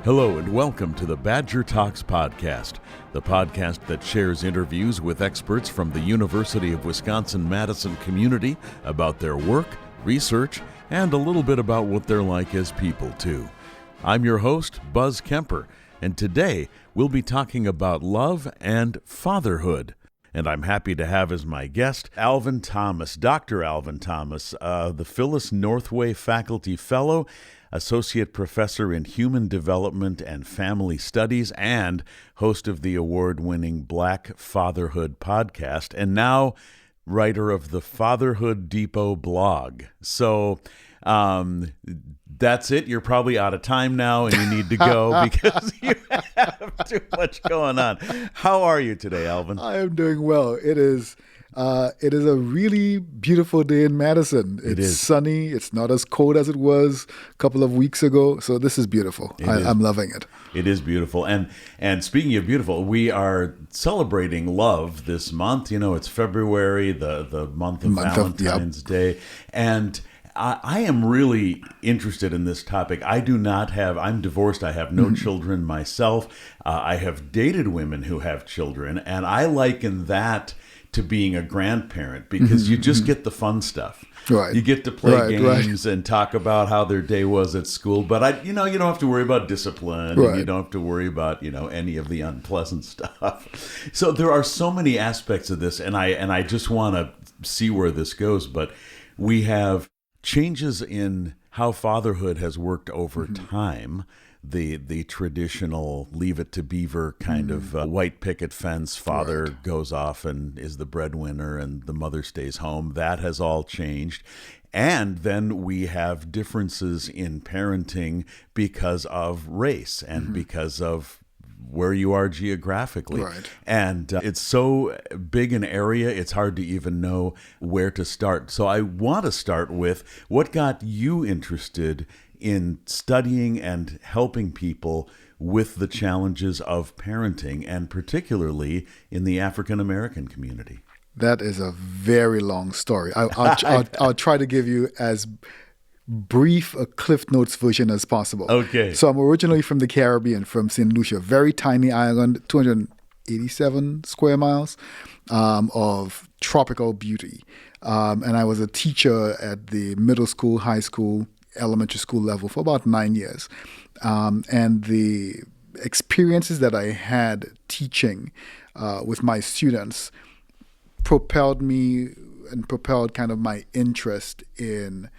Hello and welcome to the Badger Talks podcast, the podcast that shares interviews with experts from the University of Wisconsin-Madison community about their work, research, and a little bit about what they're like as people, too. I'm your host, Buzz Kemper, and today we'll be talking about love and fatherhood. And I'm happy to have as my guest Alvin Thomas, Dr. Alvin Thomas, the Phyllis Northway Faculty Fellow, Associate Professor in Human Development and Family Studies, and host of the award-winning Black Fatherhood Podcast, and now writer of the Fatherhood Depot Blog. So that's it. You're probably out of time now, and you need to go because you have too much going on. How are you today, Alvin? I am doing well. It is a really beautiful day in Madison. It's sunny. It's not as cold as it was a couple of weeks ago. So this is beautiful. I'm loving it. It is beautiful. And speaking of beautiful, we are celebrating love this month. You know, it's February, the month of Valentine's Day. And I am really interested in this topic. I'm divorced. I have no children myself. I have dated women who have children, and I liken that to being a grandparent because you just get the fun stuff. Right. You get to play games and talk about how their day was at school, but you don't have to worry about discipline. And you don't have to worry about, any of the unpleasant stuff. So there are so many aspects of this, and I just want to see where this goes, but we have changes in how fatherhood has worked over time. The traditional leave it to beaver kind of white picket fence, father goes off and is the breadwinner and the mother stays home. That has all changed. And then we have differences in parenting because of race and because of where you are geographically. Right. And it's so big an area, it's hard to even know where to start. So I want to start with what got you interested in studying and helping people with the challenges of parenting, and particularly in the African American community. That is a very long story. I'll try to give you as brief a Cliff Notes version as possible. Okay. So I'm originally from the Caribbean, from St. Lucia, very tiny island, 287 square miles of tropical beauty. And I was a teacher at the middle school, high school, elementary school level for about 9 years. And the experiences that I had teaching with my students propelled me and propelled kind of my interest in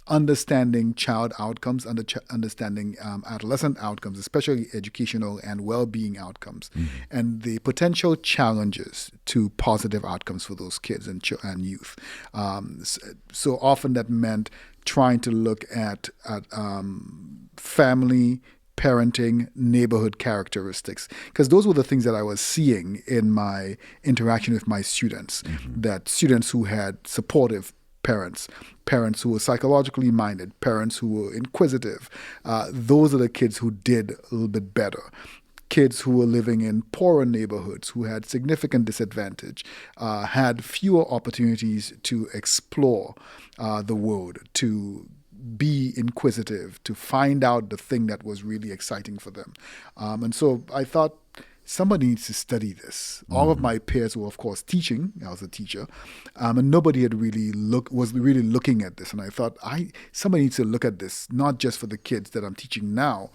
understanding child outcomes, understanding adolescent outcomes, especially educational and well-being outcomes, and the potential challenges to positive outcomes for those kids and youth. So often that meant trying to look at family, parenting, neighborhood characteristics, because those were the things that I was seeing in my interaction with my students, that students who had supportive parents who were psychologically minded, parents who were inquisitive, those are the kids who did a little bit better. Kids who were living in poorer neighborhoods, who had significant disadvantage, had fewer opportunities to explore the world, to be inquisitive, to find out the thing that was really exciting for them. And so I thought, somebody needs to study this. All of my peers were, of course, teaching. I was a teacher, and nobody had was really looking at this. And I thought, somebody needs to look at this, not just for the kids that I'm teaching now,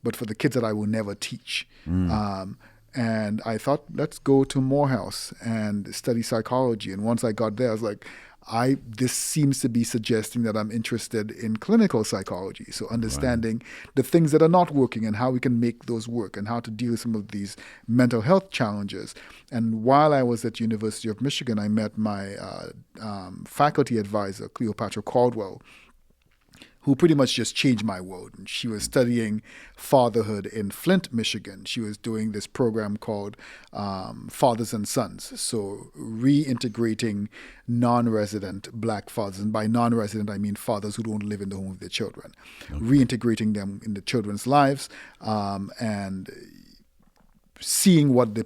but for the kids that I will never teach. And I thought, let's go to Morehouse and study psychology. And once I got there, I was like, this seems to be suggesting that I'm interested in clinical psychology. So understanding the things that are not working and how we can make those work and how to deal with some of these mental health challenges. And while I was at University of Michigan, I met my faculty advisor, Cleopatra Caldwell, who pretty much just changed my world. And she was studying fatherhood in Flint, Michigan. She was doing this program called Fathers and Sons. So reintegrating non-resident Black fathers. And by non-resident, I mean fathers who don't live in the home of their children. Okay. Reintegrating them in the children's lives and seeing what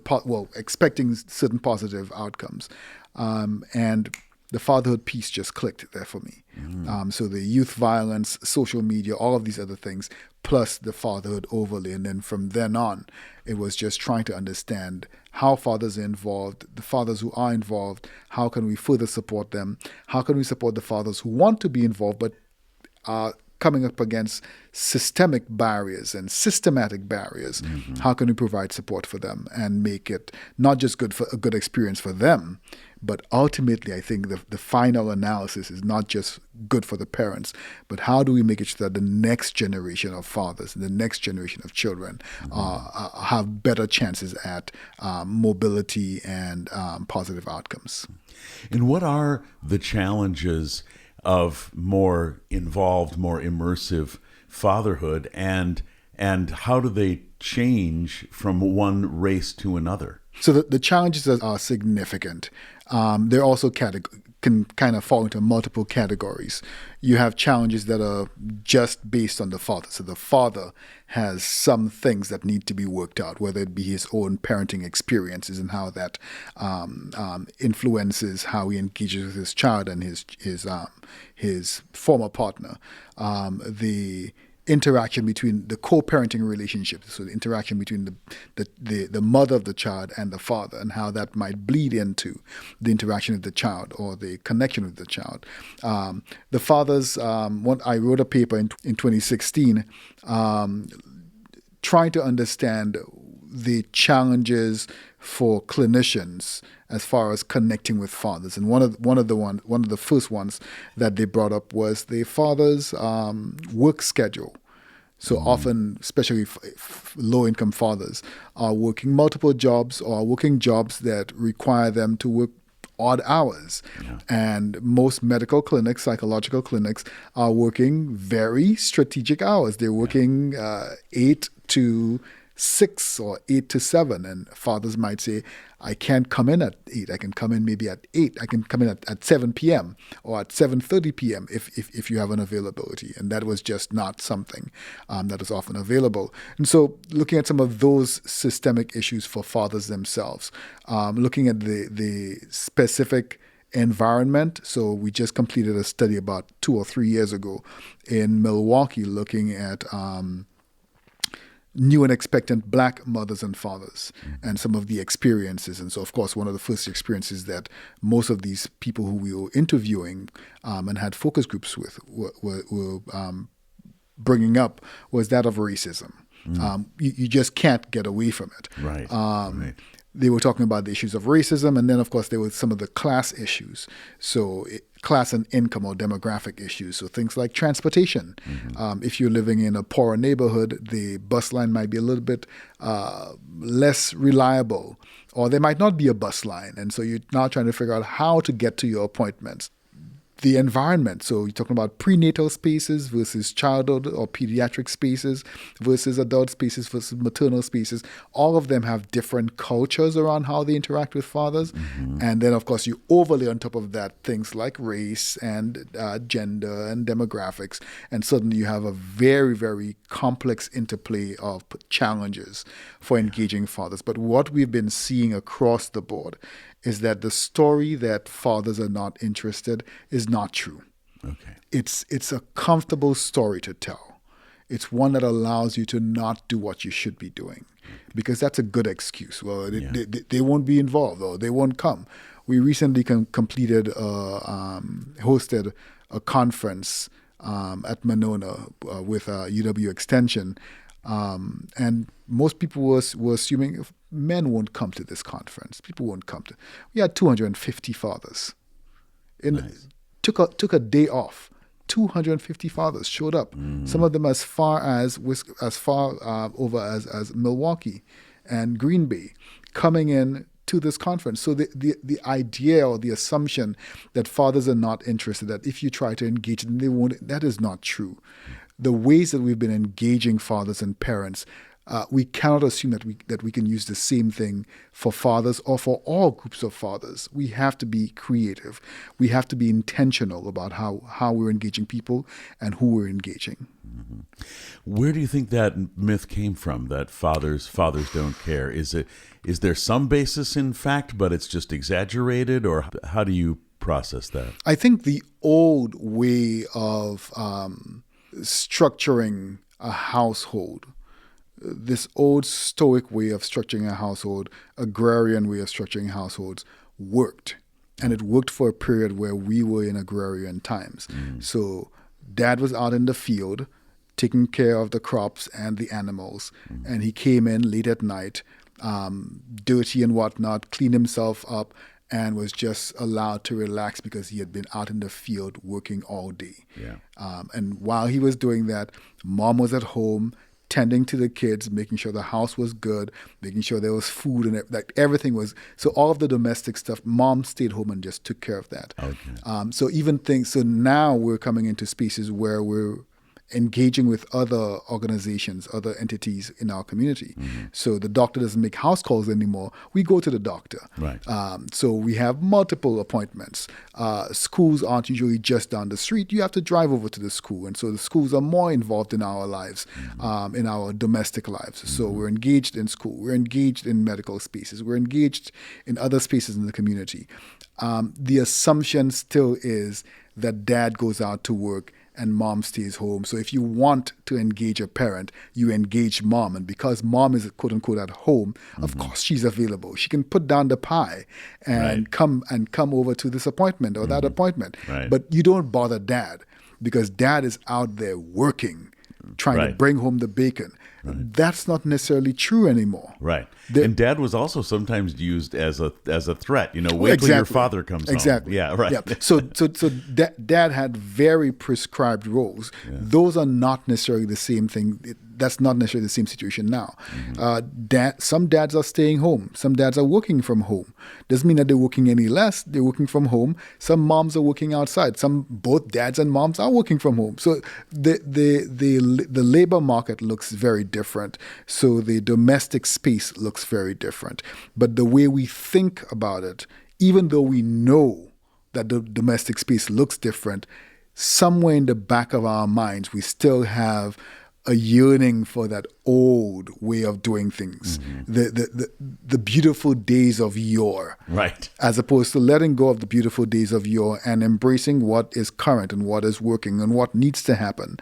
expecting certain positive outcomes. And the fatherhood piece just clicked there for me. So the youth violence, social media, all of these other things, plus the fatherhood overlay. And then from then on, it was just trying to understand how fathers are involved, the fathers who are involved, how can we further support them? How can we support the fathers who want to be involved but are coming up against systemic barriers and systematic barriers? How can we provide support for them and make it not just good for a good experience for them, but ultimately I think the final analysis is not just good for the parents, but how do we make it so that the next generation of fathers, the next generation of children have better chances at mobility and positive outcomes. And what are the challenges of more involved, more immersive fatherhood, and how do they change from one race to another? So the challenges are significant. They're also can kind of fall into multiple categories. You have challenges that are just based on the father. So the father has some things that need to be worked out, whether it be his own parenting experiences and how that influences how he engages with his child and his former partner. The interaction between the co-parenting relationship, so the interaction between the mother of the child and the father, and how that might bleed into the interaction with the child or the connection with the child. The fathers, I wrote a paper in 2016 trying to understand the challenges for clinicians as far as connecting with fathers. And one of the first ones that they brought up was the father's work schedule. So often, especially low-income fathers, are working multiple jobs or working jobs that require them to work odd hours. Yeah. And most medical clinics, psychological clinics, are working very strategic hours. They're working 8 to 6 or 8 to 7, and fathers might say, I can't come in at 8. I can come in maybe at 8. I can come in at 7 p.m. or at 7:30 p.m. if you have an availability. And that was just not something that is often available. And so looking at some of those systemic issues for fathers themselves, looking at the specific environment. So we just completed a study about 2 or 3 years ago in Milwaukee looking at new and expectant Black mothers and fathers and some of the experiences. And so, of course, one of the first experiences that most of these people who we were interviewing and had focus groups with were bringing up was that of racism. You just can't get away from it. Right. Right. They were talking about the issues of racism, and then, of course, there were some of the class issues. So class and income or demographic issues. So things like transportation. If you're living in a poorer neighborhood, the bus line might be a little bit less reliable, or there might not be a bus line. And so you're now trying to figure out how to get to your appointments. The environment, so you're talking about prenatal spaces versus childhood or pediatric spaces versus adult spaces versus maternal spaces. All of them have different cultures around how they interact with fathers. And then, of course, you overlay on top of that things like race and gender and demographics. And suddenly you have a very, very complex interplay of challenges for engaging fathers. But what we've been seeing across the board is that the story that fathers are not interested is not true. Okay. It's a comfortable story to tell. It's one that allows you to not do what you should be doing, because that's a good excuse. Well, they won't be involved or they won't come. We recently hosted a conference at Monona with UW Extension, and most people were assuming men won't come to this conference. People won't come to. We had 250 fathers. Nice. Took a day off. 250 fathers showed up. Some of them as far over as Milwaukee and Green Bay, coming in to this conference. So the idea or the assumption that fathers are not interested, that if you try to engage them, they won't, that is not true. The ways that we've been engaging fathers and parents, we cannot assume that we can use the same thing for fathers or for all groups of fathers. We have to be creative. We have to be intentional about how we're engaging people and who we're engaging. Where do you think that myth came from, that fathers don't care? Is there some basis in fact, but it's just exaggerated, or how do you process that? I think the old way of structuring a household, this old stoic way of structuring a household, agrarian way of structuring households, worked. And it worked for a period where we were in agrarian times. So dad was out in the field taking care of the crops and the animals. And he came in late at night, dirty and whatnot, cleaned himself up, and was just allowed to relax because he had been out in the field working all day. Yeah. And while he was doing that, mom was at home tending to the kids, making sure the house was good, making sure there was food and like everything was. So all of the domestic stuff, mom stayed home and just took care of that. Okay. So now we're coming into spaces where we're engaging with other organizations, other entities in our community. So the doctor doesn't make house calls anymore. We go to the doctor. Right. So we have multiple appointments. Schools aren't usually just down the street. You have to drive over to the school. And so the schools are more involved in our lives, in our domestic lives. So we're engaged in school. We're engaged in medical spaces. We're engaged in other spaces in the community. The assumption still is that dad goes out to work and mom stays home. So if you want to engage a parent, you engage mom. And because mom is quote unquote at home, of course she's available. She can put down the pie and come over to this appointment or that appointment. Right. But you don't bother dad because dad is out there working, trying to bring home the bacon. That's not necessarily true anymore. Right. And dad was also sometimes used as a threat. Wait till your father comes home. Yeah, right. Yeah. So dad had very prescribed roles. Yeah. Those are not necessarily the same thing. That's not necessarily the same situation now. Some dads are staying home. Some dads are working from home. Doesn't mean that they're working any less. They're working from home. Some moms are working outside. Both dads and moms are working from home. So the labor market looks very different. So the domestic space looks very different. But the way we think about it, even though we know that the domestic space looks different, somewhere in the back of our minds, we still have a yearning for that old way of doing things, the beautiful days of yore, right? As opposed to letting go of the beautiful days of yore and embracing what is current and what is working and what needs to happen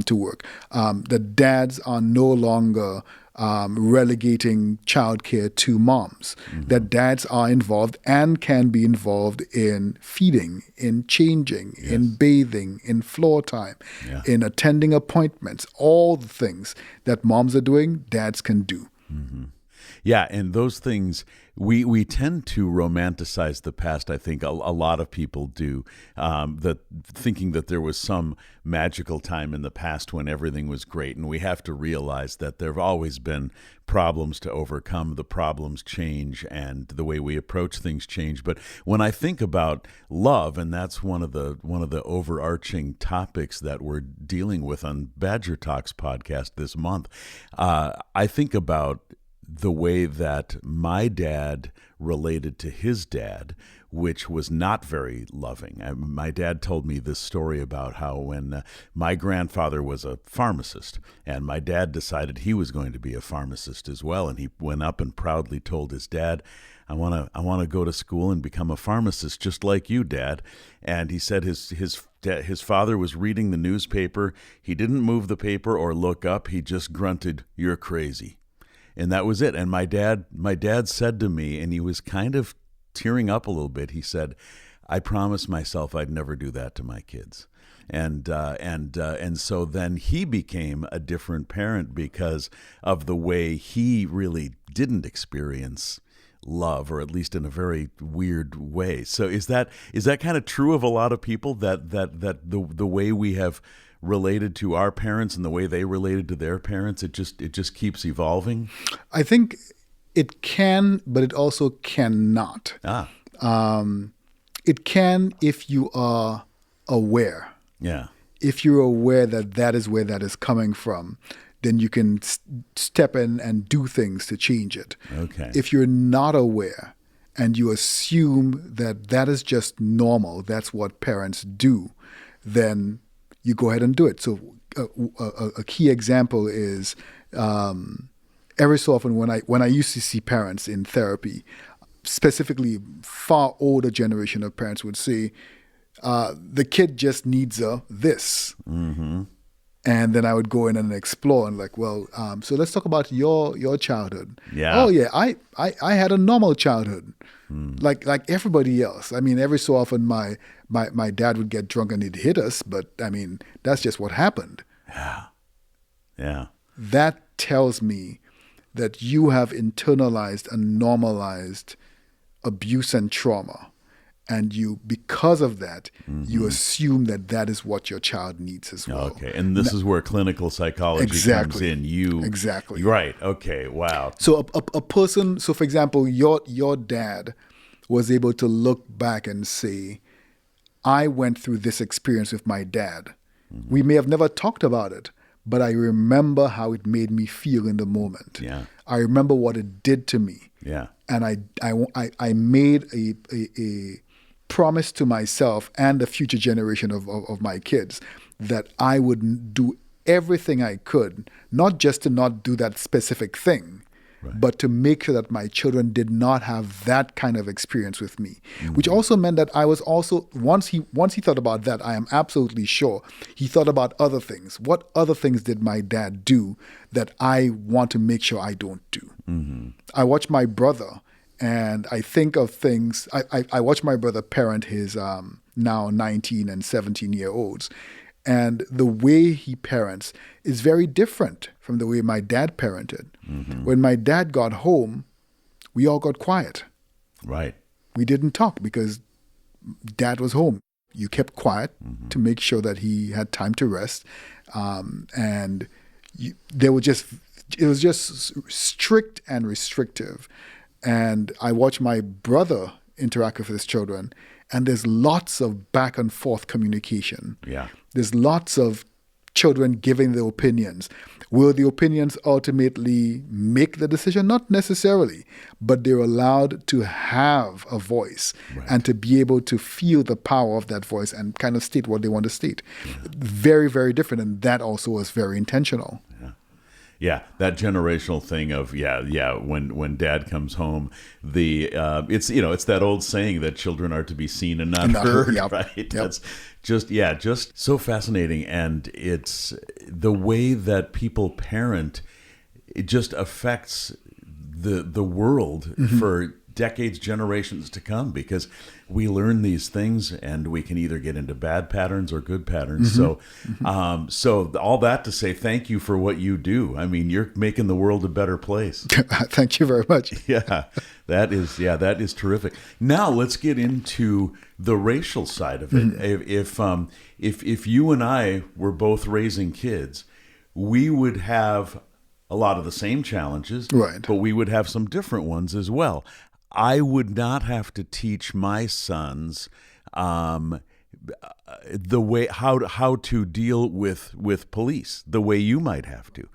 to work. The dads are no longer relegating childcare to moms. That dads are involved and can be involved in feeding, in changing, in bathing, in floor time, in attending appointments. All the things that moms are doing, dads can do. Yeah, and those things, we tend to romanticize the past. I think a lot of people do, that thinking that there was some magical time in the past when everything was great. And we have to realize that there have always been problems to overcome. The problems change and the way we approach things change. But when I think about love, and that's one of the overarching topics that we're dealing with on Badger Talks podcast this month, I think about the way that my dad related to his dad, which was not very loving. My dad told me this story about how when my grandfather was a pharmacist and my dad decided he was going to be a pharmacist as well, and he went up and proudly told his dad, I want to go to school and become a pharmacist just like you, Dad. And he said his father was reading the newspaper. He didn't move the paper or look up. He just grunted, "You're crazy." And that was it. And my dad said to me, and he was kind of tearing up a little bit, he said, "I promised myself I'd never do that to my kids." And so then he became a different parent because of the way he really didn't experience love, or at least in a very weird way. So is that kind of true of a lot of people, that the way we have related to our parents and the way they related to their parents, it just keeps evolving? I think it can, but it also cannot. It can if you are aware. Yeah. If you're aware that is where that is coming from, then you can step in and do things to change it. Okay. If you're not aware and you assume that is just normal, that's what parents do, then you go ahead and do it. So a key example is every so often when I used to see parents in therapy, specifically far older generation of parents would say, the kid just needs this. Mm-hmm. And then I would go in and explore and like, well, so let's talk about your childhood. Yeah. Oh yeah, I had a normal childhood, like everybody else. I mean, every so often my dad would get drunk and he'd hit us, but I mean, that's just what happened. Yeah. That tells me that you have internalized and normalized abuse and trauma. And you, because of that, you assume that that is what your child needs as well. Okay, and this is where clinical psychology comes in. Exactly. Right. Okay. Wow. So a person, so for example, your dad was able to look back and say, I went through this experience with my dad. We may have never talked about it, but I remember how it made me feel in the moment. Yeah. I remember what it did to me. Yeah. And I made a promise to myself and the future generation of my kids that I would do everything I could, not just to not do that specific thing, but to make sure that my children did not have that kind of experience with me, which also meant that I was also, once he thought about that, I am absolutely sure he thought about other things. What other things did my dad do that I want to make sure I don't do? Mm-hmm. I watch my brother and I think of things, I watch my brother parent his now 19 and 17-year-olds. And the way he parents is very different from the way my dad parented. Mm-hmm. When my dad got home, we all got quiet. Right. We didn't talk because dad was home. You kept quiet to make sure that he had time to rest. It was just strict and restrictive. And I watch my brother interact with his children, and there's lots of back and forth communication. Yeah. There's lots of children giving their opinions. Will the opinions ultimately make the decision? Not necessarily, but they're allowed to have a voice and to be able to feel the power of that voice and kind of state what they want to state. Yeah. Very, very different. And that also was very intentional. Yeah, that generational thing of when dad comes home, it's that old saying that children are to be seen and not heard, right? Yep. That's just so fascinating, and it's the way that people parent. It just affects the world for decades, generations to come, because we learn these things and we can either get into bad patterns or good patterns. So all that to say, thank you for what you do. I mean, you're making the world a better place. Thank you very much. Yeah, that is terrific. Now let's get into the racial side of it. If you and I were both raising kids, we would have a lot of the same challenges, but we would have some different ones as well. I would not have to teach my sons the way how to deal with police the way you might have to.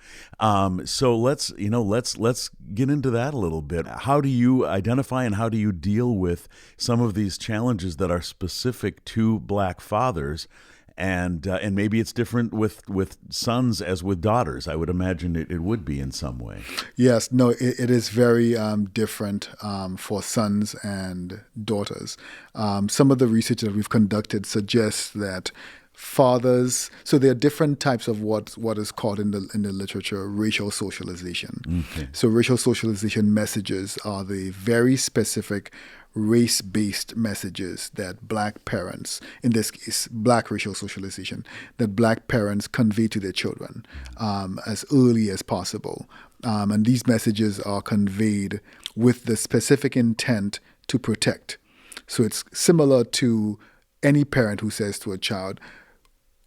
So let's get into that a little bit. How do you identify and how do you deal with some of these challenges that are specific to Black fathers? And maybe it's different with sons as with daughters. I would imagine it would be in some way. Yes, no, it is very different for sons and daughters. Some of the research that we've conducted suggests that fathers, so there are different types of what is called in the literature racial socialization. Okay. So racial socialization messages are the very specific race-based messages that Black parents, in this case, Black racial socialization, that Black parents convey to their children as early as possible. And these messages are conveyed with the specific intent to protect. So it's similar to any parent who says to a child,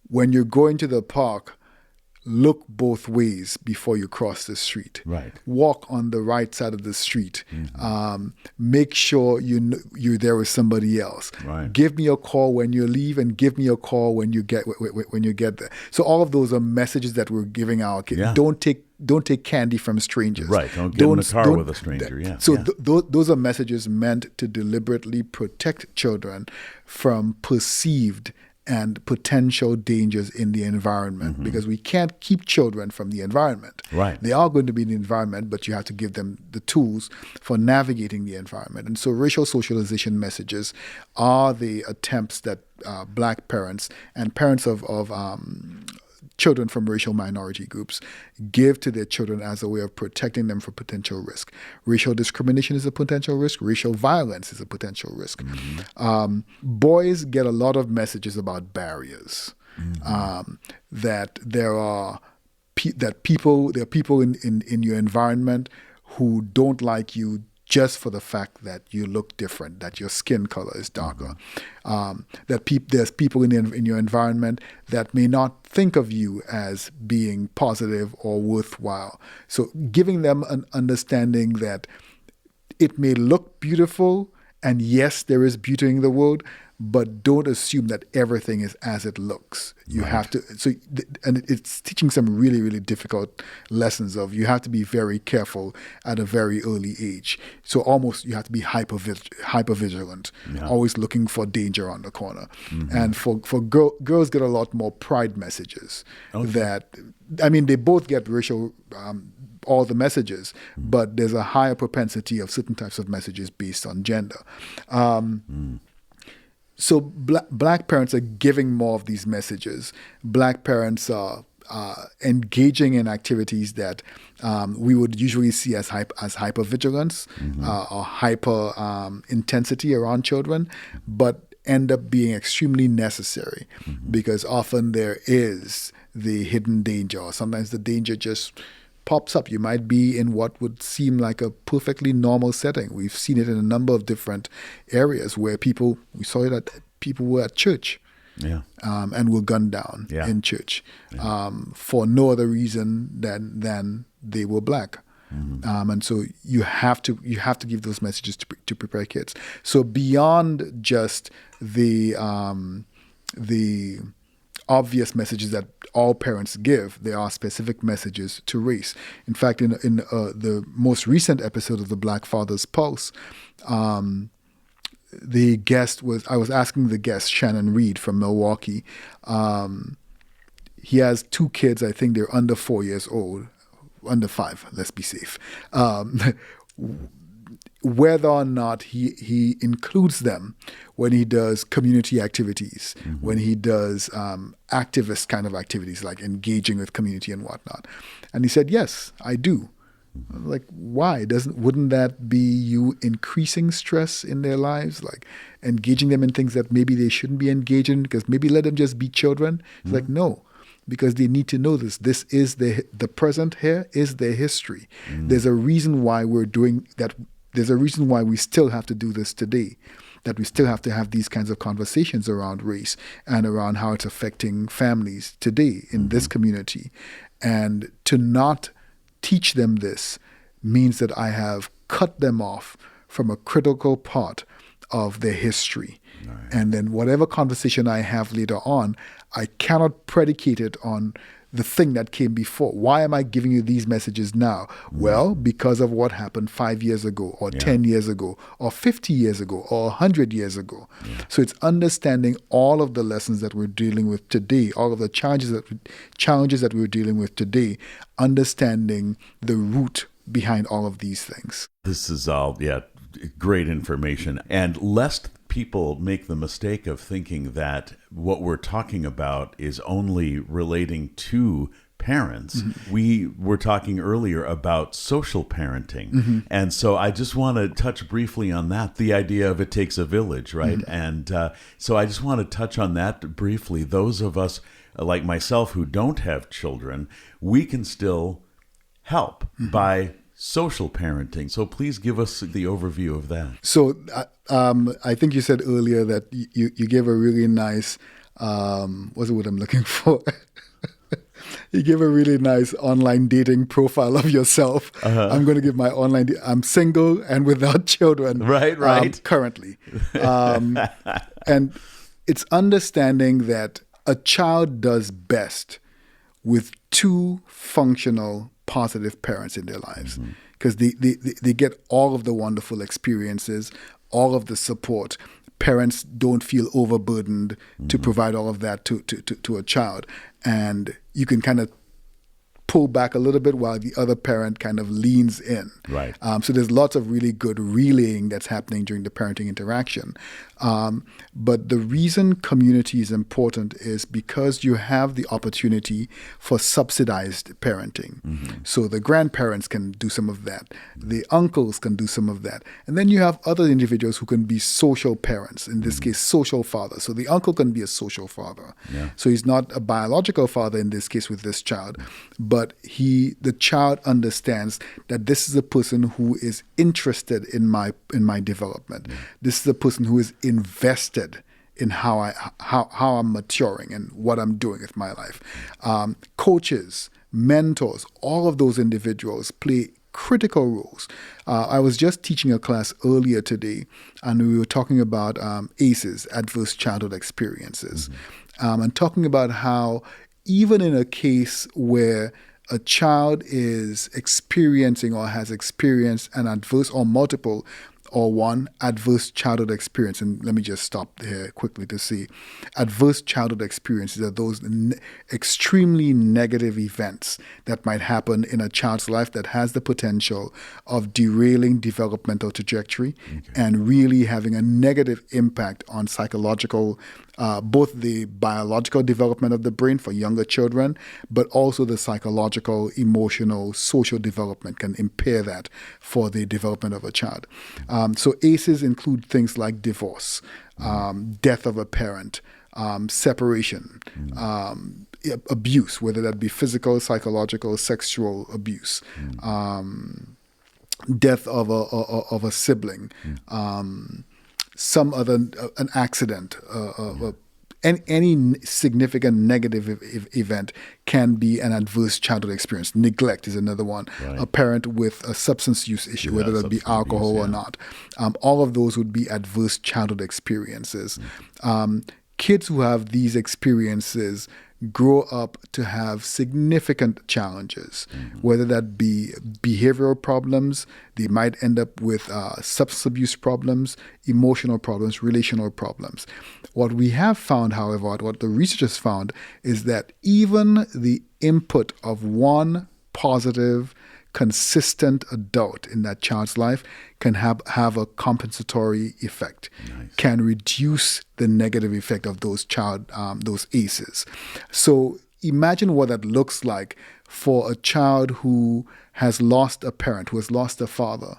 when you're going to the park, look both ways before you cross the street. Right. Walk on the right side of the street. Make sure you're there with somebody else. Right. Give me a call when you leave, and give me a call when you get there. So all of those are messages that we're giving our kids. Yeah. Don't take candy from strangers. Right. Don't get in a car with a stranger. Yeah. So those are messages meant to deliberately protect children from perceived and potential dangers in the environment, because we can't keep children from the environment. Right. They are going to be in the environment, but you have to give them the tools for navigating the environment. And so racial socialization messages are the attempts that Black parents and parents of children from racial minority groups give to their children as a way of protecting them from potential risk. Racial discrimination is a potential risk. Racial violence is a potential risk. Boys get a lot of messages about barriers, that there are people in your environment who don't like you just for the fact that you look different, that your skin color is darker, there's people in your environment that may not think of you as being positive or worthwhile. So giving them an understanding that it may look beautiful, and yes, there is beauty in the world, but don't assume that everything is as it looks. You have to, and it's teaching some really, really difficult lessons of you have to be very careful at a very early age. So almost you have to be hyper vigilant, always looking for danger on the corner. And for girls get a lot more pride messages that, I mean, they both get racial, all the messages, but there's a higher propensity of certain types of messages based on gender. So Black parents are giving more of these messages. Black parents are engaging in activities that we would usually see as hypervigilance or hyper intensity around children, but end up being extremely necessary because often there is the hidden danger, or sometimes the danger just pops up. You might be in what would seem like a perfectly normal setting. We've seen it in a number of different areas where we saw it at people were at church and were gunned down in church for no other reason than they were Black. And so you have to give those messages to prepare kids. So beyond just the obvious messages that all parents give, there are specific messages to race. In fact, in the most recent episode of the Black Fathers Pulse, I was asking the guest, Shannon Reed from Milwaukee. He has 2 kids. I think they're under 4 years old, under 5. Let's be safe. Whether or not he includes them when he does community activities, when he does activist kind of activities like engaging with community and whatnot. And he said, yes, I do. I was like, why? Wouldn't that be you increasing stress in their lives? Like engaging them in things that maybe they shouldn't be engaged in, because maybe let them just be children? It's like, no, because they need to know this. This is the present here is their history. There's a reason why we're doing that. There's a reason why we still have to do this today, that we still have to have these kinds of conversations around race and around how it's affecting families today in this community. And to not teach them this means that I have cut them off from a critical part of their history. Right. And then whatever conversation I have later on, I cannot predicate it on the thing that came before. Why am I giving you these messages now? Well, because of what happened 5 years ago or 10 years ago or 50 years ago or 100 years ago. So it's understanding all of the lessons that we're dealing with today, all of the challenges that we're dealing with today, understanding the root behind all of these things. This is all, great information. And lest people make the mistake of thinking that what we're talking about is only relating to parents. We were talking earlier about social parenting. And so I just want to touch briefly on that, the idea of it takes a village, right? And so I just want to touch on that briefly. Those of us like myself who don't have children, we can still help by social parenting. So please give us the overview of that. So I think you said earlier that you gave a really nice, what's the word I'm looking for? You gave a really nice online dating profile of yourself. I'm going to give my I'm single and without children. Right. Currently. And it's understanding that a child does best with 2 functional positive parents in their lives, because they get all of the wonderful experiences, all of the support, parents don't feel overburdened to provide all of that to a child. And you can kind of pull back a little bit while the other parent kind of leans in. Right. So there's lots of really good relaying that's happening during the parenting interaction. But the reason community is important is because you have the opportunity for subsidized parenting. So the grandparents can do some of that. The uncles can do some of that. And then you have other individuals who can be social parents, in this case, social fathers. So the uncle can be a social father. Yeah. So he's not a biological father in this case with this child, but the child understands that this is a person who is interested in my development. This is a person who is invested in how I'm maturing and what I'm doing with my life. Coaches, mentors, all of those individuals play critical roles. I was just teaching a class earlier today, and we were talking about ACEs, adverse childhood experiences, and talking about how even in a case where a child is experiencing or has experienced an adverse or multiple or one adverse childhood experience, and let me just stop here quickly to see, adverse childhood experiences are those extremely negative events that might happen in a child's life that has the potential of derailing developmental trajectory and really having a negative impact on psychological, both the biological development of the brain for younger children, but also the psychological, emotional, social development can impair that for the development of a child. So ACEs include things like divorce, death of a parent, separation, abuse, whether that be physical, psychological, sexual abuse, death of a sibling, some other, an accident, any significant negative event can be an adverse childhood experience. Neglect is another one. Right. A parent with a substance use issue, whether that be alcohol or not. All of those would be adverse childhood experiences. Kids who have these experiences grow up to have significant challenges, whether that be behavioral problems, they might end up with substance abuse problems, emotional problems, relational problems. What we have found, however, what the researchers found, is that even the input of one positive, consistent adult in that child's life can have a compensatory effect, can reduce the negative effect of those ACEs. So imagine what that looks like for a child who has lost a parent, who has lost a father,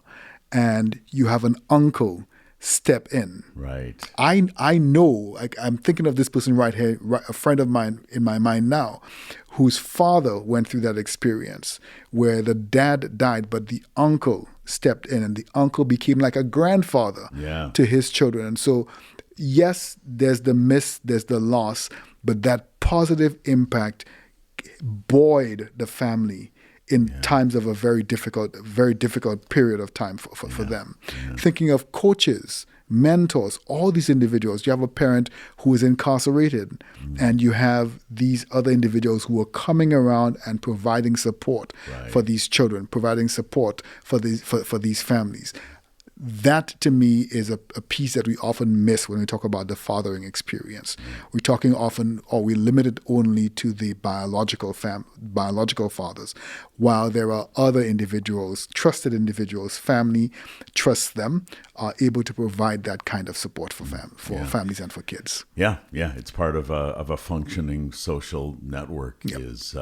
and you have an uncle step in. Right. I know, I'm thinking of this person right here, a friend of mine in my mind now, whose father went through that experience where the dad died, but the uncle stepped in, and the uncle became like a grandfather to his children. And so, yes, there's the miss, there's the loss, but that positive impact buoyed the family in times of a very difficult period of time for them. Thinking of coaches, mentors, all these individuals. You have a parent who is incarcerated, and you have these other individuals who are coming around and providing support for these children, providing support for these families. That, to me, is a piece that we often miss when we talk about the fathering experience. We're talking often, or we limit it only to the biological fathers, while there are other individuals, trusted individuals, family trusts them, are able to provide that kind of support for families and for kids. Yeah. It's part of a functioning social network. Is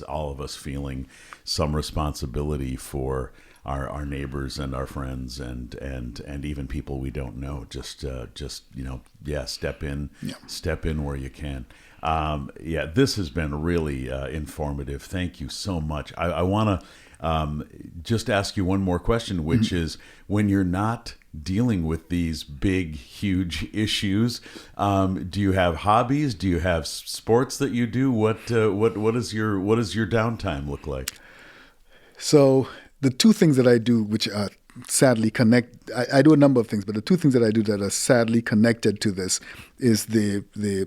all of us feeling some responsibility for our neighbors and our friends and even people we don't know. Just step in where you can. This has been really informative. Thank you so much. I want to just ask you one more question, which is, when you're not dealing with these big, huge issues, do you have hobbies? Do you have sports that you do? What does your downtime look like? So the two things that I do, which are sadly connect, I do a number of things, but the two things that I do that are sadly connected to this is the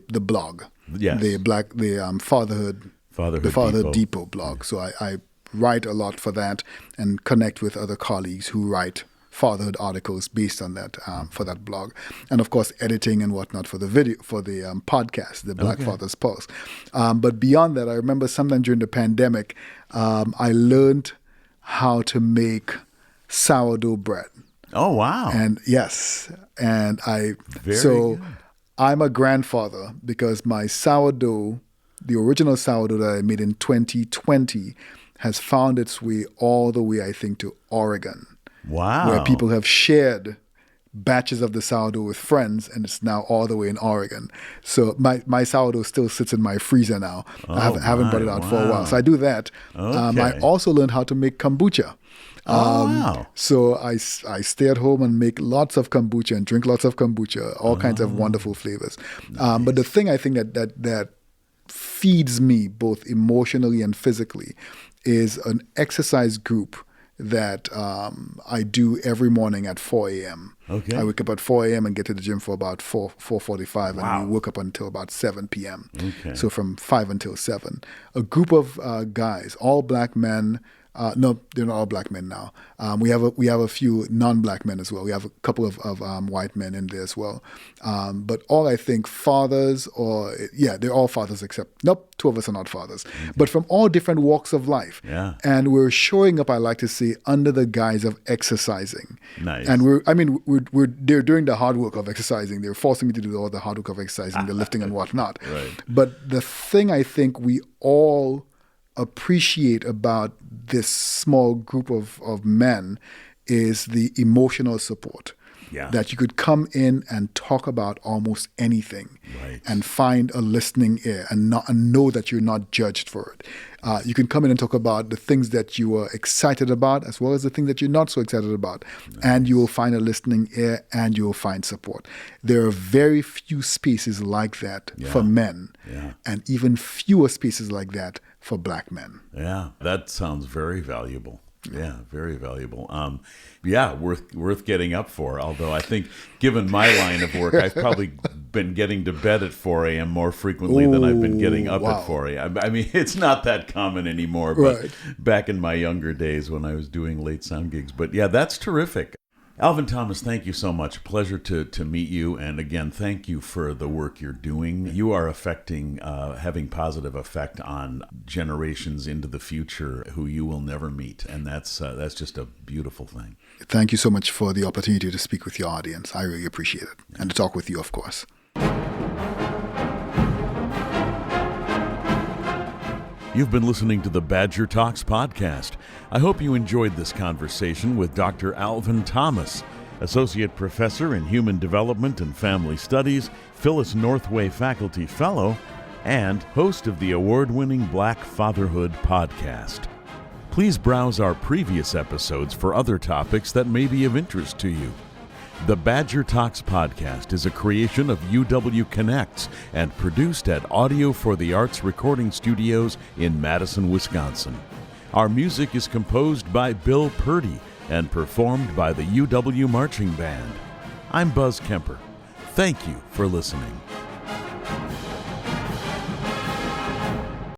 blog, the Fatherhood Depot blog. So I write a lot for that and connect with other colleagues who write fatherhood articles based on that for that blog, and of course editing and whatnot for the podcast, the Black Fathers Pulse. But beyond that, I remember sometime during the pandemic, I learned how to make sourdough bread. Oh wow! And yes, and good. I'm a grandfather because my sourdough, the original sourdough that I made in 2020, has found its way all the way, I think, to Oregon. Wow. Where people have shared batches of the sourdough with friends, and it's now all the way in Oregon. So my sourdough still sits in my freezer now. I haven't brought it out for a while. So I do that. Okay. I also learned how to make kombucha. Wow. So I stay at home and make lots of kombucha and drink lots of kombucha, all kinds of wonderful flavors. Nice. But the thing I think that feeds me both emotionally and physically is an exercise group that I do every morning at 4 a.m. Okay. I wake up at 4 a.m. and get to the gym for about 4:45, Wow. and we work up until about 7 p.m. Okay. So from 5 until 7. A group of guys, all black men. No, they're not all black men now. We have a few non-black men as well. We have a couple of white men in there as well. But all, I think, fathers, they're all fathers except, nope, 2 of us are not fathers. Okay. But from all different walks of life. Yeah. And we're showing up, I like to say, under the guise of exercising. Nice. And they're doing the hard work of exercising. They're forcing me to do all the hard work of exercising, the lifting and whatnot. Right. But the thing I think we all appreciate about this small group of men is the emotional support. Yeah. That you could come in and talk about almost anything, right, and find a listening ear and know that you're not judged for it. You can come in and talk about the things that you are excited about as well as the things that you're not so excited about. Nice. And you will find a listening ear and you will find support. There are very few spaces like that for men, and even fewer spaces like that for black men. Yeah, that sounds very valuable. Yeah, very valuable. Worth getting up for. Although I think, given my line of work, I've probably been getting to bed at 4 a.m. more frequently than I've been getting up at 4 a.m. I mean, it's not that common anymore, but back in my younger days when I was doing late sound gigs. But yeah, that's terrific. Alvin Thomas, thank you so much. Pleasure to meet you. And again, thank you for the work you're doing. You are having positive effect on generations into the future who you will never meet. And that's just a beautiful thing. Thank you so much for the opportunity to speak with your audience. I really appreciate it. And to talk with you, of course. You've been listening to the Badger Talks podcast. I hope you enjoyed this conversation with Dr. Alvin Thomas, Associate Professor in Human Development and Family Studies, Phyllis Northway Faculty Fellow, and host of the award-winning Black Fatherhood Podcast. Please browse our previous episodes for other topics that may be of interest to you. The Badger Talks podcast is a creation of UW Connects and produced at Audio for the Arts Recording Studios in Madison, Wisconsin. Our music is composed by Bill Purdy and performed by the UW Marching Band. I'm Buzz Kemper. Thank you for listening.